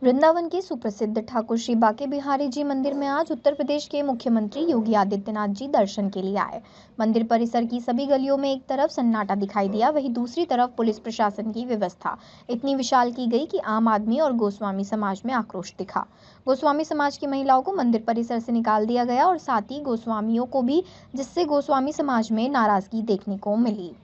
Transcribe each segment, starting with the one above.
वृंदावन के सुप्रसिद्ध ठाकुर श्री बांके बिहारी जी मंदिर में आज उत्तर प्रदेश के मुख्यमंत्री योगी आदित्यनाथ जी दर्शन के लिए आए। मंदिर परिसर की सभी गलियों में एक तरफ सन्नाटा दिखाई दिया, वहीं दूसरी तरफ पुलिस प्रशासन की व्यवस्था इतनी विशाल की गई कि आम आदमी और गोस्वामी समाज में आक्रोश दिखा। गोस्वामी समाज की महिलाओं को मंदिर परिसर से निकाल दिया गया और साथ ही गोस्वामियों को भी, जिससे गोस्वामी समाज में नाराजगी देखने को मिली।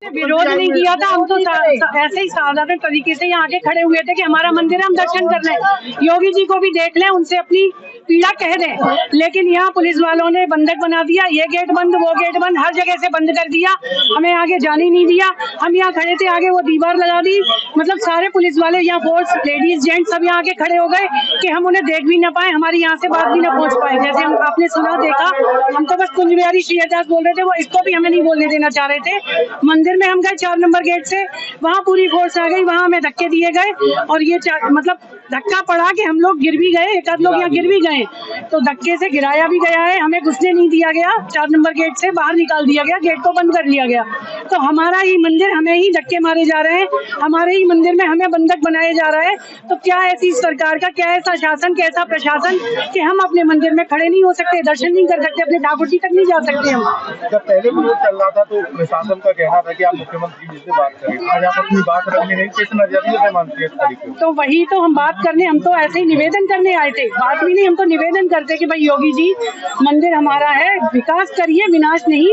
विरोध नहीं किया था, हम तो ऐसे ही साधारण तरीके से यहाँ आके खड़े हुए थे कि हमारा मंदिर है, हम दर्शन कर रहे हैं, योगी जी को भी देख लें, उनसे अपनी पीड़ा कह दें। लेकिन यहाँ पुलिस वालों ने बंधक बना दिया, ये गेट बंद, वो गेट बंद, हर जगह से बंद कर दिया, हमें आगे जाने नहीं दिया। हम यहाँ खड़े थे, आगे वो दीवार लगा दी, मतलब सारे पुलिस वाले यहाँ फोर्स, लेडीज जेंट्स सब यहाँ आके खड़े हो गए कि हम उन्हें देख भी ना पाए, हमारी यहाँ से बात भी ना पहुँच पाए। जैसे हम आपने सुना देखा, हम तो बस कुंज बिहारी श्री दास बोल रहे थे, वो इसको भी हमें नहीं बोलने देना चाह रहे थे। मंदिर में हम गए 4 नंबर गेट से, वहाँ पूरी फोर्स आ गई, वहाँ हमें धक्के दिए गए और ये मतलब धक्का पड़ा कि हम लोग गिर भी गए, एक आध लोग यहाँ गिर भी गए, तो धक्के से गिराया भी गया है, हमें घुसने नहीं दिया गया, 4 नंबर गेट से बाहर निकाल दिया गया, गेट को बंद कर लिया गया। तो हमारा ही मंदिर, हमें ही धक्के मारे जा रहे हैं, हमारे ही मंदिर में हमें बंधक बनाया जा रहा है। तो क्या ऐसी सरकार का, क्या ऐसा शासन, कैसा प्रशासन कि हम अपने मंदिर में खड़े नहीं हो सकते, दर्शन नहीं कर सकते, अपने ठाकुर जी तक नहीं जा सकते। हम जब पहले विरोध चल रहा था तो प्रशासन का कहना था कि आप मुख्यमंत्री जी से बात करें, आज आप अपनी बात रखने नहीं, किस नजरिए से मानते हैं इस तरीके? तो वही तो हम बात करने, हम तो ऐसे ही निवेदन करने आए थे, बात भी नहीं, हम तो निवेदन करते कि भाई योगी जी मंदिर हमारा है, विकास करिए, विनाश नहीं,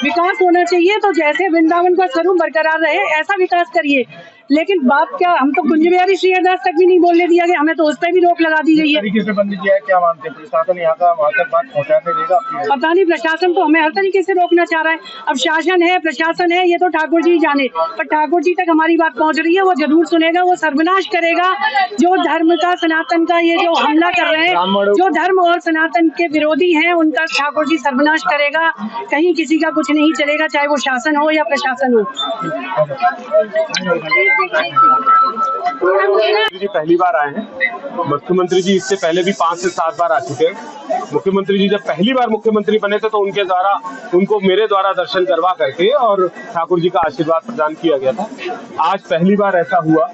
विकास होना चाहिए। तो जैसे वृंदावन का स्वरूप बरकरार रहे ऐसा विकास करिए। लेकिन बात क्या, हम तो कुंज बिहारी श्री दास तक भी नहीं बोलने दिया गया, हमें तो उस पर भी रोक लगा दी गई है। तरीके से बंद किया है, क्या मानते हैं प्रशासन यहाँ का वहाँ तक बात पहुँचाने देगा? पता नहीं, प्रशासन तो हमें हर तरीके से रोकना चाह रहा है। अब शासन है, प्रशासन है, ये तो ठाकुर जी जाने, पर ठाकुर जी तक हमारी बात पहुँच रही है, वो जरूर सुनेगा, वो सर्वनाश करेगा। जो धर्म का, सनातन का ये जो हमला कर रहे हैं, जो धर्म और सनातन के विरोधी हैं, उनका ठाकुर जी सर्वनाश करेगा। कहीं किसी का कुछ नहीं चलेगा, चाहे वो शासन हो या प्रशासन हो। जी पहली बार आए हैं, मुख्यमंत्री जी इससे पहले भी 5 से 7 बार आ चुके हैं। मुख्यमंत्री जी जब पहली बार मुख्यमंत्री बने थे तो उनको मेरे द्वारा दर्शन करवा करके और ठाकुर जी का आशीर्वाद प्रदान किया गया था। आज पहली बार ऐसा हुआ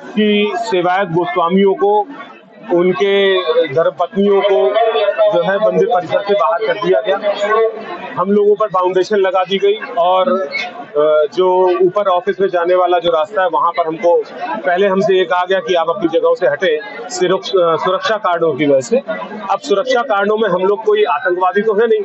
कि सेवायत गोस्वामियों को, उनके धर्मपत्नियों को जो है मंदिर परिसर से बाहर कर दिया गया। हम लोगों पर बाउंडेशन लगा दी गई और जो ऊपर ऑफिस में जाने वाला जो रास्ता है वहां पर हमको पहले हमसे ये कहा गया कि आप अपनी जगहों से हटे सुरक्षा कारणों की वजह से। अब सुरक्षा कारणों में हम लोग कोई आतंकवादी तो है नहीं,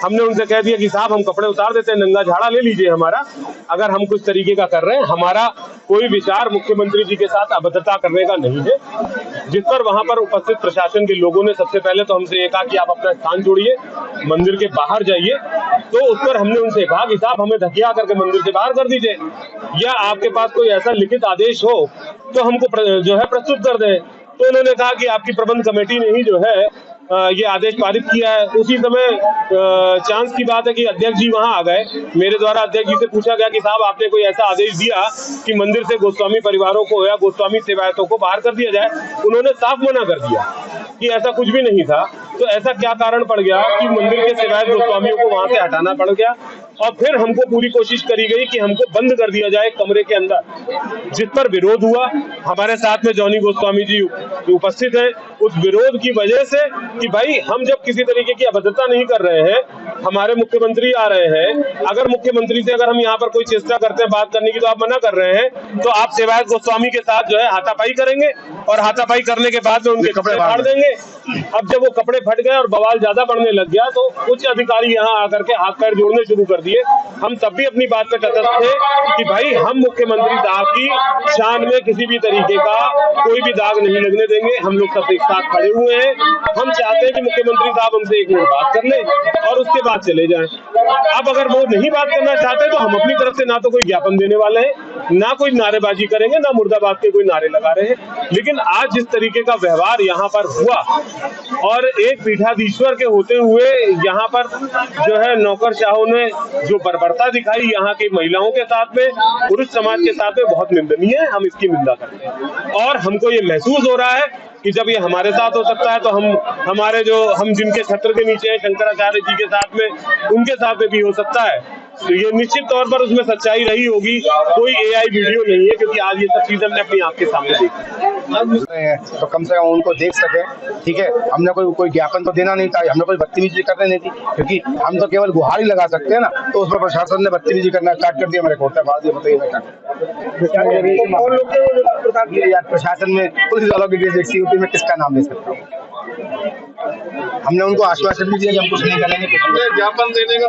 हमने उनसे कह दिया कि साहब हम कपड़े उतार देते हैं, नंगा झाड़ा ले लीजिए हमारा, अगर हम कुछ तरीके का कर रहे हैं। हमारा कोई विचार मुख्यमंत्री जी के साथ अभद्रता करने का नहीं है। जिस पर वहां पर उपस्थित प्रशासन के लोगों ने सबसे पहले तो हमसे ये कहा कि आप अपना स्थान छोड़िए, मंदिर के बाहर जाइए। तो उस पर हमने उनसे कहा कि साहब हमें धकिया करके मंदिर से बाहर कर दीजिए, या आपके पास कोई ऐसा लिखित आदेश हो तो हमको जो है प्रस्तुत कर दें। तो उन्होंने कहा कि आपकी प्रबंध कमेटी ने ही जो है ये आदेश पारित किया है। उसी समय चांस की बात है कि अध्यक्ष जी वहां आ गए। मेरे द्वारा अध्यक्ष जी से पूछा गया कि साहब आपने कोई ऐसा आदेश दिया कि मंदिर से गोस्वामी परिवारों को या गोस्वामी सेवायतों को बाहर कर दिया जाए? उन्होंने साफ मना कर दिया कि ऐसा कुछ भी नहीं था। तो ऐसा क्या कारण पड़ गया कि मंदिर के सेवायत गोस्वामियों को वहां से हटाना पड़ गया और फिर हमको पूरी कोशिश करी गई कि हमको बंद कर दिया जाए कमरे के अंदर, जिस पर विरोध हुआ। हमारे साथ में जॉनी गोस्वामी जी उपस्थित हैं। उस विरोध की वजह से कि भाई हम जब किसी तरीके की अभद्रता नहीं कर रहे हैं, हमारे मुख्यमंत्री आ रहे हैं, अगर मुख्यमंत्री से अगर हम यहाँ पर कोई चेष्टा करते हैं बात करने की तो आप मना कर रहे हैं, तो आप सेवायत गोस्वामी के साथ जो है हाथापाई करेंगे और हाथापाई करने के बाद में उनके कपड़े फाड़ देंगे। अब जब वो कपड़े फट गए और बवाल ज्यादा बढ़ने लग गया तो कुछ अधिकारी यहाँ आकर के हाथ पैर जोड़ने शुरू कर दिए। हम तब भी अपनी बात पे तटस्थ थे कि भाई हम मुख्यमंत्री साहब की शान में किसी भी तरीके का कोई भी दाग नहीं लगने देंगे। हम लोग सब एक साथ खड़े हुए हैं। हम चाहते हैं कि मुख्यमंत्री साहब हमसे एक मिनट बात कर लें और उसके बाद चले जाएं। अब अगर वो नहीं बात करना चाहते तो हम अपनी तरफ से ना तो कोई ज्ञापन देने वाले हैं, ना कोई नारेबाजी करेंगे, ना मुर्दाबाद के कोई नारे लगा रहे हैं। लेकिन आज जिस तरीके का व्यवहार यहाँ पर हुआ और एक पीठाधीश्वर के होते हुए यहाँ पर जो है नौकरशाहों ने जो बर्बरता दिखाई यहाँ की महिलाओं के साथ में, पुरुष समाज के साथ में, बहुत निंदनीय है। हम इसकी निंदा करते हैं और हमको ये महसूस हो रहा है कि जब ये हमारे साथ हो सकता है तो हम जिनके छत्र के नीचे हैं शंकराचार्य जी के साथ में, उनके साथ में भी हो सकता है। तो ये निश्चित तौर पर उसमें सच्चाई रही होगी, कोई AI वीडियो नहीं है, क्योंकि आज ये सब चीज हमने अपनी आंख के सामने देखी। तो कम से कम उनको देख सके, ठीक है। हमने कोई ज्ञापन तो देना नहीं था, हमने कोई बदतमीजी करने नहीं थी, क्योंकि हम तो केवल गुहार ही लगा सकते हैं ना। तो उसमें प्रशासन ने बदतमीजी करना स्टार्ट कर दिया, मेरे कोर्ट में बताइए मैं प्रशासन में पुलिस वालों की यूपी में किसका नाम ले सकता हूँ। हमने उनको आश्वासन भी दिया कि हम कुछ नहीं करेंगे, ज्ञापन देने का